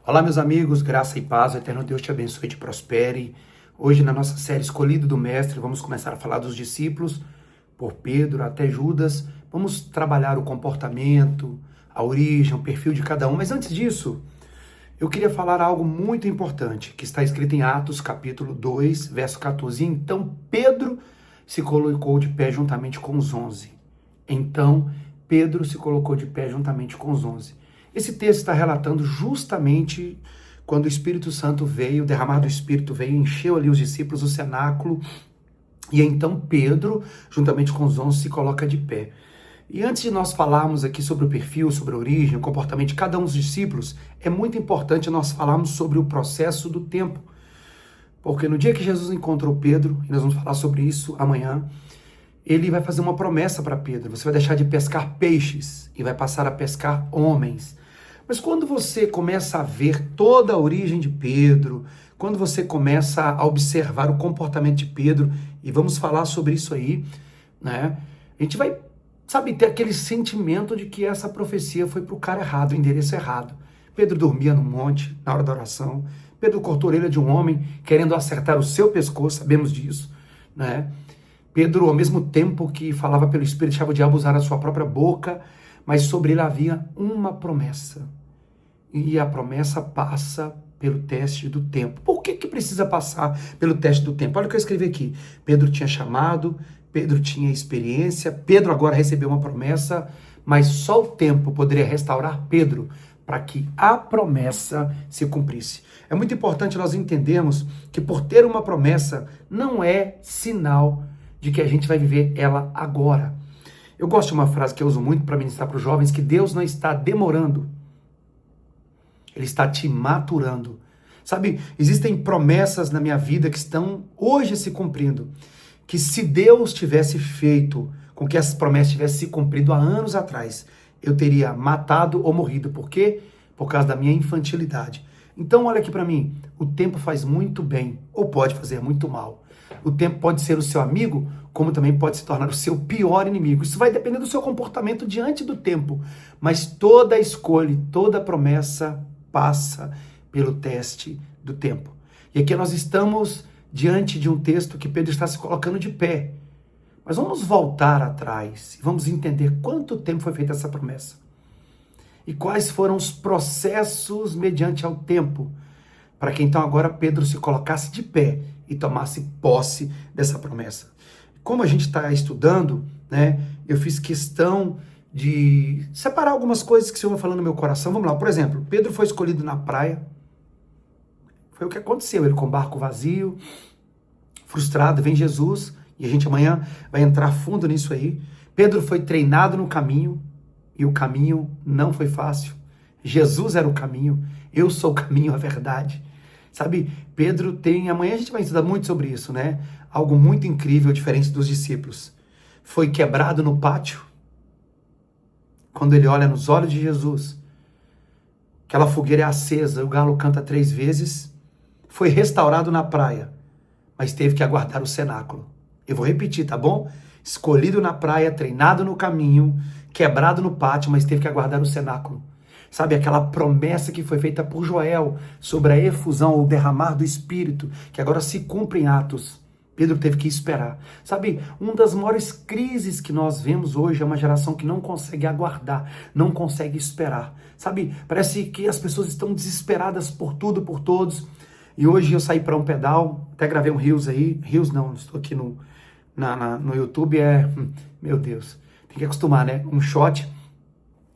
Olá, meus amigos, graça e paz, o eterno Deus te abençoe e te prospere. Hoje, na nossa série Escolhido do Mestre, vamos começar a falar dos discípulos, por Pedro até Judas. Vamos trabalhar o comportamento, a origem, o perfil de cada um. Mas antes disso, eu queria falar algo muito importante, que está escrito em Atos, capítulo 2, verso 14. Então, Pedro se colocou de pé juntamente com os 11. Então, Pedro se colocou de pé juntamente com os 11. Esse texto está relatando justamente quando o Espírito Santo veio, o derramar do Espírito veio, encheu ali os discípulos, o cenáculo, e então Pedro, juntamente com os 11, se coloca de pé. E antes de nós falarmos aqui sobre o perfil, sobre a origem, o comportamento de cada um dos discípulos, é muito importante nós falarmos sobre o processo do tempo. Porque no dia que Jesus encontrou Pedro, e nós vamos falar sobre isso amanhã, ele vai fazer uma promessa para Pedro: você vai deixar de pescar peixes e vai passar a pescar homens. Mas quando você começa a ver toda a origem de Pedro, quando você começa a observar o comportamento de Pedro, e vamos falar sobre isso aí, né? A gente vai, ter aquele sentimento de que essa profecia foi para o cara errado, o endereço errado. Pedro dormia no monte, na hora da oração. Pedro cortou a orelha de um homem, querendo acertar o seu pescoço, sabemos disso, né? Pedro, ao mesmo tempo que falava pelo Espírito, deixava o diabo usar a sua própria boca, mas sobre ele havia uma promessa. E a promessa passa pelo teste do tempo. Por que precisa passar pelo teste do tempo? Olha o que eu escrevi aqui. Pedro tinha chamado, Pedro tinha experiência, Pedro agora recebeu uma promessa, mas só o tempo poderia restaurar Pedro para que a promessa se cumprisse. É muito importante nós entendermos que por ter uma promessa não é sinal de que a gente vai viver ela agora. Eu gosto de uma frase que eu uso muito para ministrar para os jovens, que Deus não está demorando, Ele está te maturando. Sabe, existem promessas na minha vida que estão hoje se cumprindo, que se Deus tivesse feito com que essas promessas tivessem se cumprido há anos atrás, eu teria matado ou morrido. Por quê? Por causa da minha infantilidade. Então olha aqui para mim, o tempo faz muito bem ou pode fazer muito mal. O tempo pode ser o seu amigo, como também pode se tornar o seu pior inimigo. Isso vai depender do seu comportamento diante do tempo. Mas toda escolha, toda promessa passa pelo teste do tempo. E aqui nós estamos diante de um texto que Pedro está se colocando de pé. Mas vamos voltar atrás e vamos entender quanto tempo foi feita essa promessa. E quais foram os processos mediante ao tempo, para que então agora Pedro se colocasse de pé e tomasse posse dessa promessa. Como a gente está estudando, né, eu fiz questão de separar algumas coisas que o Senhor vai falando no meu coração. Vamos lá, por exemplo, Pedro foi escolhido na praia. Foi o que aconteceu, ele com o barco vazio, frustrado, vem Jesus, e a gente amanhã vai entrar fundo nisso aí. Pedro foi treinado no caminho, e o caminho não foi fácil. Jesus era o caminho, eu sou o caminho, a verdade. Sabe, Pedro tem, amanhã a gente vai estudar muito sobre isso, né? Algo muito incrível, diferente dos discípulos. Foi quebrado no pátio, quando ele olha nos olhos de Jesus. Aquela fogueira é acesa, o galo canta 3 vezes. Foi restaurado na praia, mas teve que aguardar o cenáculo. Eu vou repetir, tá bom? Escolhido na praia, treinado no caminho, quebrado no pátio, mas teve que aguardar o cenáculo. Sabe, aquela promessa que foi feita por Joel sobre a efusão, o derramar do Espírito, que agora se cumpre em Atos. Pedro teve que esperar. Sabe, uma das maiores crises que nós vemos hoje é uma geração que não consegue aguardar, não consegue esperar. Sabe, parece que as pessoas estão desesperadas por tudo, por todos. E hoje eu saí para um pedal, até gravei um Reels aí. Reels não, estou aqui no YouTube, meu Deus, tem que acostumar, né? Um shot.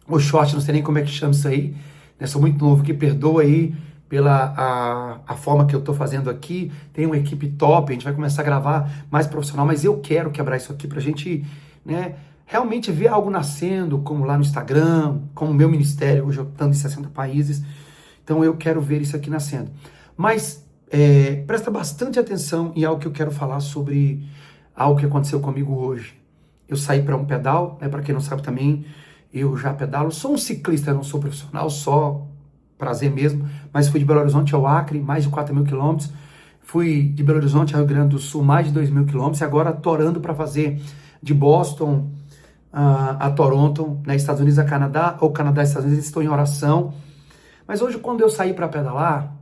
O short, não sei nem como é que chama isso aí, né? Sou muito novo aqui, perdoa aí pela a forma que eu tô fazendo aqui. Tem uma equipe top, a gente vai começar a gravar mais profissional, mas eu quero quebrar isso aqui pra gente, né, realmente ver algo nascendo, como lá no Instagram, como o meu ministério, hoje eu estou em 60 países, então eu quero ver isso aqui nascendo. Mas presta bastante atenção em algo que eu quero falar sobre algo que aconteceu comigo hoje. Eu saí para um pedal, né, para quem não sabe também, eu já pedalo, sou um ciclista, não sou profissional, só prazer mesmo, mas fui de Belo Horizonte ao Acre, mais de 4.000 quilômetros, fui de Belo Horizonte ao Rio Grande do Sul, mais de 2.000 quilômetros, e agora torando para fazer de Boston a Toronto, né, Estados Unidos a Canadá, ou Canadá, Estados Unidos, estou em oração, Mas hoje, quando eu saí para pedalar,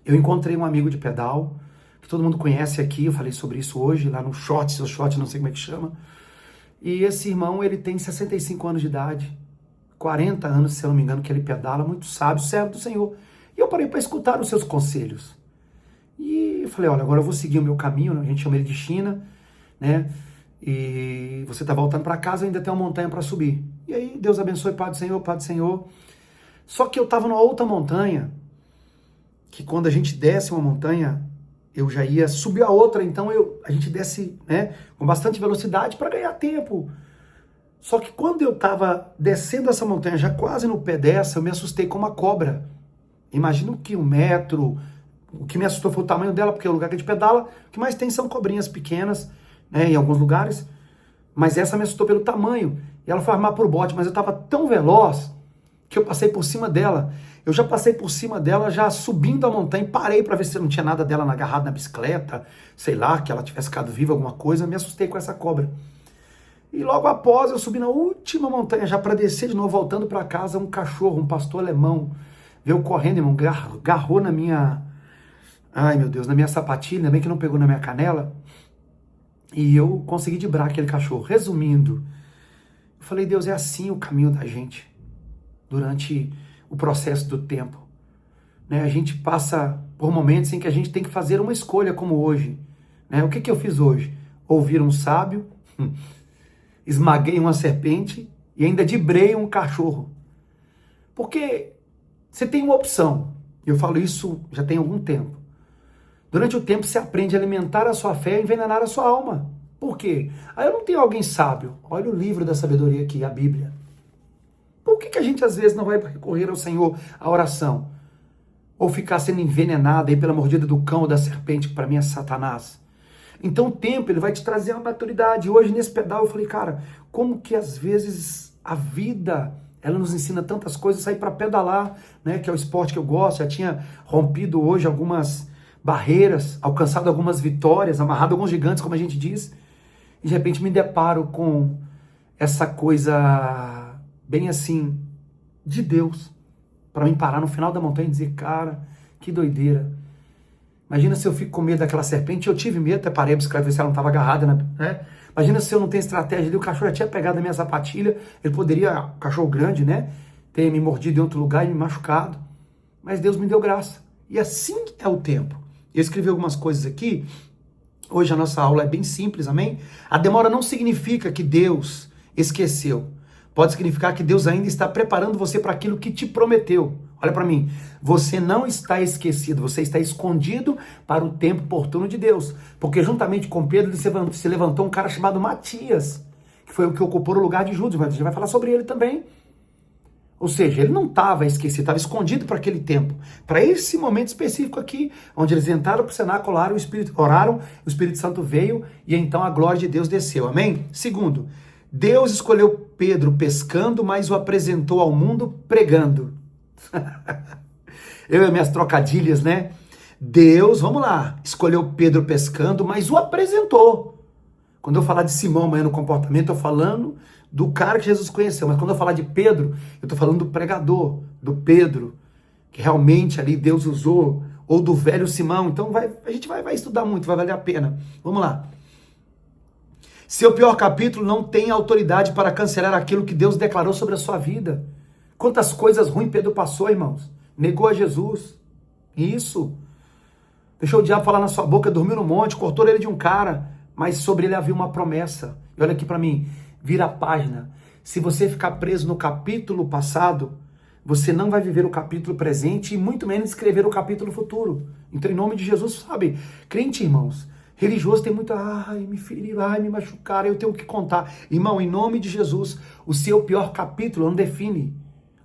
eu encontrei um amigo de pedal, que todo mundo conhece aqui, eu falei sobre isso hoje, lá no Shorts, ou Short, não sei como é que chama. E esse irmão, ele tem 65 anos de idade, 40 anos, se eu não me engano, que ele pedala, muito sábio, servo do Senhor. E eu parei para escutar os seus conselhos. E eu falei, olha, agora eu vou seguir o meu caminho, a gente chama ele de China, né? E você está voltando para casa, ainda tem uma montanha para subir. E aí, Deus abençoe, Pai do Senhor, Pai do Senhor. Só que eu estava numa outra montanha, que quando a gente desce uma montanha, eu já ia subir a outra, então a gente desce, né, com bastante velocidade para ganhar tempo. Só que quando eu estava descendo essa montanha, já quase no pé dessa, eu me assustei com uma cobra. Imagino que 1 metro, o que me assustou foi o tamanho dela, porque o lugar que a gente pedala, o que mais tem são cobrinhas pequenas, né, em alguns lugares, mas essa me assustou pelo tamanho. E ela foi armar por bote, mas eu estava tão veloz que eu passei por cima dela. Eu já passei por cima dela, já subindo a montanha, parei para ver se não tinha nada dela agarrado na bicicleta, sei lá, que ela tivesse ficado viva, alguma coisa, me assustei com essa cobra. E logo após, eu subi na última montanha, já para descer de novo, voltando para casa, um cachorro, um pastor alemão, veio correndo, irmão, agarrou na minha, ai meu Deus, na minha sapatilha, ainda bem que não pegou na minha canela, e eu consegui dibrar aquele cachorro. Resumindo, eu falei, Deus, é assim o caminho da gente, durante o processo do tempo, né? A gente passa por momentos em que a gente tem que fazer uma escolha, como hoje, né? O que eu fiz hoje? Ouvir um sábio, esmaguei uma serpente e ainda dibrei um cachorro. Porque você tem uma opção, eu falo isso já tem algum tempo. Durante o tempo você aprende a alimentar a sua fé e envenenar a sua alma. Por quê? Aí eu não tenho alguém sábio. Olha o livro da sabedoria aqui, a Bíblia. Por que a gente às vezes não vai recorrer ao Senhor, à oração? Ou ficar sendo envenenado aí pela mordida do cão ou da serpente, que para mim é Satanás? Então o tempo, ele vai te trazer uma maturidade. Hoje nesse pedal eu falei, cara, como que às vezes a vida, ela nos ensina tantas coisas, sair para pedalar, né, que é o esporte que eu gosto, já tinha rompido hoje algumas barreiras, alcançado algumas vitórias, amarrado alguns gigantes, como a gente diz, e de repente me deparo com essa coisa bem assim, de Deus, para mim parar no final da montanha e dizer, cara, que doideira. Imagina se eu fico com medo daquela serpente, eu tive medo, até parei a bicicleta, ver se ela não estava agarrada, né? Imagina se eu não tenho estratégia ali, o cachorro já tinha pegado a minha sapatilha, ele poderia, cachorro grande, né, ter me mordido em outro lugar e me machucado, mas Deus me deu graça, e assim é o tempo. Eu escrevi algumas coisas aqui, hoje a nossa aula é bem simples, amém? A demora não significa que Deus esqueceu, pode significar que Deus ainda está preparando você para aquilo que te prometeu. Olha para mim, você não está esquecido, você está escondido para o tempo oportuno de Deus. Porque juntamente com Pedro se levantou um cara chamado Matias, que foi o que ocupou o lugar de Judas, mas a gente vai falar sobre ele também. Ou seja, ele não estava esquecido, estava escondido para aquele tempo. Para esse momento específico aqui, onde eles entraram para o cenáculo, oraram, o Espírito Santo veio e então a glória de Deus desceu. Amém? Segundo, Deus escolheu Pedro pescando, mas o apresentou ao mundo pregando. Eu e minhas trocadilhas, né? Deus, vamos lá, escolheu Pedro pescando, mas o apresentou. Quando eu falar de Simão amanhã no comportamento, eu tô falando do cara que Jesus conheceu. Mas quando eu falar de Pedro, eu tô falando do pregador, do Pedro, que realmente ali Deus usou, ou do velho Simão. Então a gente vai estudar muito, vai valer a pena. Vamos lá. Seu pior capítulo não tem autoridade para cancelar aquilo que Deus declarou sobre a sua vida. Quantas coisas ruins Pedro passou, irmãos. Negou a Jesus. Isso. Deixou o diabo falar na sua boca, dormiu no monte, cortou ele de um cara, mas sobre ele havia uma promessa. E olha aqui para mim, vira a página. Se você ficar preso no capítulo passado, você não vai viver o capítulo presente e muito menos escrever o capítulo futuro. Então, em nome de Jesus, sabe, crente, irmãos, religioso tem muito, ai, me feriram, ai, me machucaram, eu tenho que contar. Irmão, em nome de Jesus, o seu pior capítulo não define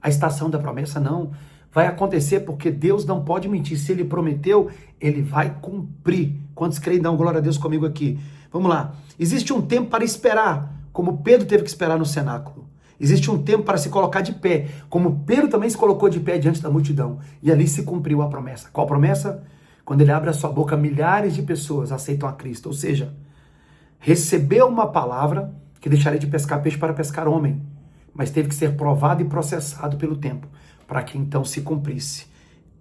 a estação da promessa, não. Vai acontecer porque Deus não pode mentir. Se Ele prometeu, Ele vai cumprir. Quantos creem, dão glória a Deus comigo aqui? Vamos lá. Existe um tempo para esperar, como Pedro teve que esperar no cenáculo. Existe um tempo para se colocar de pé, como Pedro também se colocou de pé diante da multidão. E ali se cumpriu a promessa. Qual promessa? Quando ele abre a sua boca, milhares de pessoas aceitam a Cristo. Ou seja, recebeu uma palavra que deixaria de pescar peixe para pescar homem, mas teve que ser provado e processado pelo tempo. para que então se cumprisse.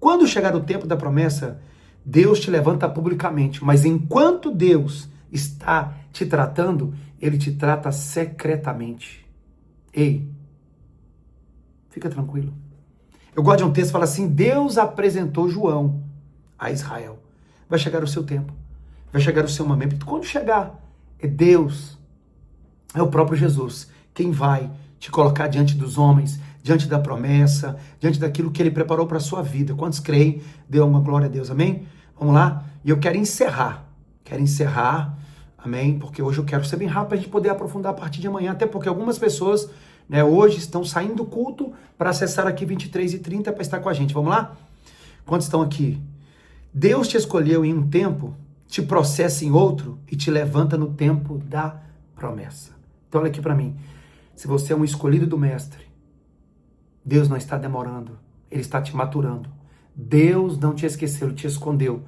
Quando chegar o tempo da promessa, Deus te levanta publicamente, mas enquanto Deus está te tratando, Ele te trata secretamente. Ei, fica tranquilo. Eu gosto de um texto que fala assim, Deus apresentou João a Israel. Vai chegar o seu tempo, vai chegar o seu momento. Quando chegar, é Deus, é o próprio Jesus, quem vai te colocar diante dos homens, diante da promessa, diante daquilo que Ele preparou para a sua vida. Quantos creem? Dê uma glória a Deus, amém? Vamos lá? E eu quero encerrar, amém? Porque hoje eu quero ser bem rápido para a gente poder aprofundar a partir de amanhã, até porque algumas pessoas, né, hoje estão saindo do culto para acessar aqui 23h30 para estar com a gente. Vamos lá? Quantos estão aqui? Deus te escolheu em um tempo, te processa em outro e te levanta no tempo da promessa. Então olha aqui para mim. Se você é um escolhido do Mestre, Deus não está demorando, Ele está te maturando. Deus não te esqueceu, Ele te escondeu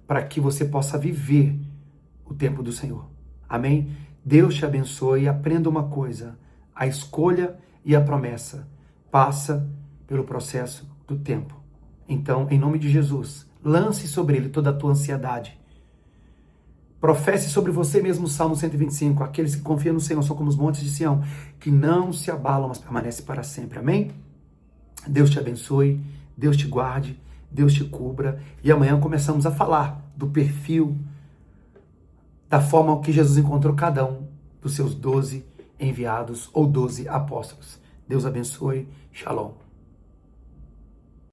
para que você possa viver o tempo do Senhor. Amém? Deus te abençoe e aprenda uma coisa. A escolha e a promessa passa pelo processo do tempo. Então, em nome de Jesus, lance sobre Ele toda a tua ansiedade. Professe sobre você mesmo o Salmo 125. Aqueles que confiam no Senhor são como os montes de Sião, que não se abalam, mas permanecem para sempre. Amém? Deus te abençoe, Deus te guarde, Deus te cubra. E amanhã começamos a falar do perfil, da forma que Jesus encontrou cada um dos seus 12 enviados ou 12 apóstolos. Deus abençoe. Shalom.